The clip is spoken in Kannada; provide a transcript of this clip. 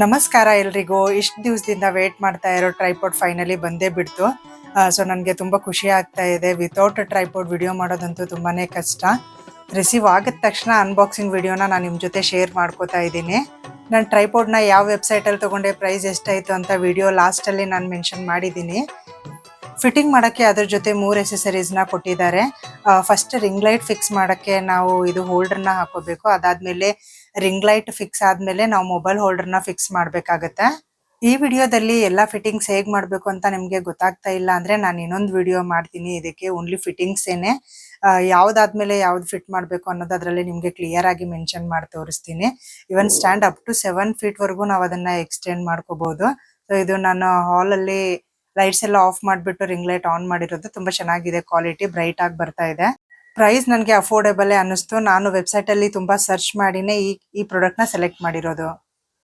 ನಮಸ್ಕಾರ ಎಲ್ರಿಗೂ. ಇಷ್ಟು ದಿವಸದಿಂದ ವೇಟ್ ಮಾಡ್ತಾ ಇರೋ ಟ್ರೈಪಾಡ್ ಫೈನಲಿ ಬಂದೇ ಬಿಡ್ತು. ಸೊ ನನಗೆ ತುಂಬ ಖುಷಿ ಆಗ್ತಾ ಇದೆ. ವಿತೌಟ್ ಟ್ರೈಪಾಡ್ ವಿಡಿಯೋ ಮಾಡೋದಂತೂ ತುಂಬಾ ಕಷ್ಟ. ರಿಸೀವ್ ಆಗಿದ ತಕ್ಷಣ ಅನ್ಬಾಕ್ಸಿಂಗ್ ವಿಡಿಯೋನ ನಾನು ನಿಮ್ಮ ಜೊತೆ ಶೇರ್ ಮಾಡ್ಕೋತಾ ಇದ್ದೀನಿ. ನಾನು ಟ್ರೈಪಾಡ್ನ ಯಾವ ವೆಬ್ಸೈಟಲ್ಲಿ ತೊಗೊಂಡೆ, ಪ್ರೈಸ್ ಎಷ್ಟಾಯಿತು ಅಂತ ವಿಡಿಯೋ ಲಾಸ್ಟಲ್ಲಿ ನಾನು ಮೆನ್ಷನ್ ಮಾಡಿದ್ದೀನಿ. ಫಿಟ್ಟಿಂಗ್ ಮಾಡೋಕ್ಕೆ ಅದ್ರ ಜೊತೆ 3 ಎಸೆಸರೀಸ್ನ ಕೊಟ್ಟಿದ್ದಾರೆ. ಫಸ್ಟ್ ರಿಂಗ್ ಲೈಟ್ ಫಿಕ್ಸ್ ಮಾಡೋಕ್ಕೆ ನಾವು ಇದು ಹೋಲ್ಡರ್ನ ಹಾಕೋಬೇಕು. ಅದಾದಮೇಲೆ ರಿಂಗ್ ಲೈಟ್ ಫಿಕ್ಸ್ ಆದಮೇಲೆ ನಾವು ಮೊಬೈಲ್ ಹೋಲ್ಡರ್ನ ಫಿಕ್ಸ್ ಮಾಡಬೇಕಾಗತ್ತೆ. ಈ ವಿಡಿಯೋದಲ್ಲಿ ಎಲ್ಲ ಫಿಟ್ಟಿಂಗ್ಸ್ ಹೇಗೆ ಮಾಡಬೇಕು ಅಂತ ನಿಮಗೆ ಗೊತ್ತಾಗ್ತಾ ಇಲ್ಲ ಅಂದರೆ ನಾನು ಇನ್ನೊಂದು ವಿಡಿಯೋ ಮಾಡ್ತೀನಿ. ಇದಕ್ಕೆ ಓನ್ಲಿ ಫಿಟ್ಟಿಂಗ್ಸೇನೆ, ಯಾವುದಾದ್ಮೇಲೆ ಯಾವ್ದು ಫಿಟ್ ಮಾಡಬೇಕು ಅನ್ನೋದು ಅದರಲ್ಲಿ ನಿಮಗೆ ಕ್ಲಿಯರ್ ಆಗಿ ಮೆನ್ಷನ್ ಮಾಡಿ ತೋರಿಸ್ತೀನಿ. ಇವನ್ ಸ್ಟ್ಯಾಂಡ್ ಅಪ್ ಟು 7 ಫೀಟ್ವರೆಗೂ ನಾವು ಅದನ್ನು ಎಕ್ಸ್ಟೆಂಡ್ ಮಾಡ್ಕೋಬಹುದು. ಸೊ ಇದು ನಾನು ಹಾಲಲ್ಲಿ ಲೈಟ್ಸ್ ಎಲ್ಲ ಆಫ್ ಮಾಡಿಬಿಟ್ಟು ರಿಂಗ್ ಲೈಟ್ ಆನ್ ಮಾಡಿರೋದು. ತುಂಬ ಚೆನ್ನಾಗಿದೆ, ಕ್ವಾಲಿಟಿ ಬ್ರೈಟ್ ಆಗಿ ಬರ್ತಾ ಇದೆ. ಪ್ರೈಸ್ ನನಗೆ ಅಫೋರ್ಡೆಬಲ್ ಅನ್ನಿಸ್ತು. ನಾನು ವೆಬ್ಸೈಟಲ್ಲಿ ತುಂಬ ಸರ್ಚ್ ಮಾಡಿನೇ ಈ ಪ್ರಾಡಕ್ಟ್ನ ಸೆಲೆಕ್ಟ್ ಮಾಡಿರೋದು.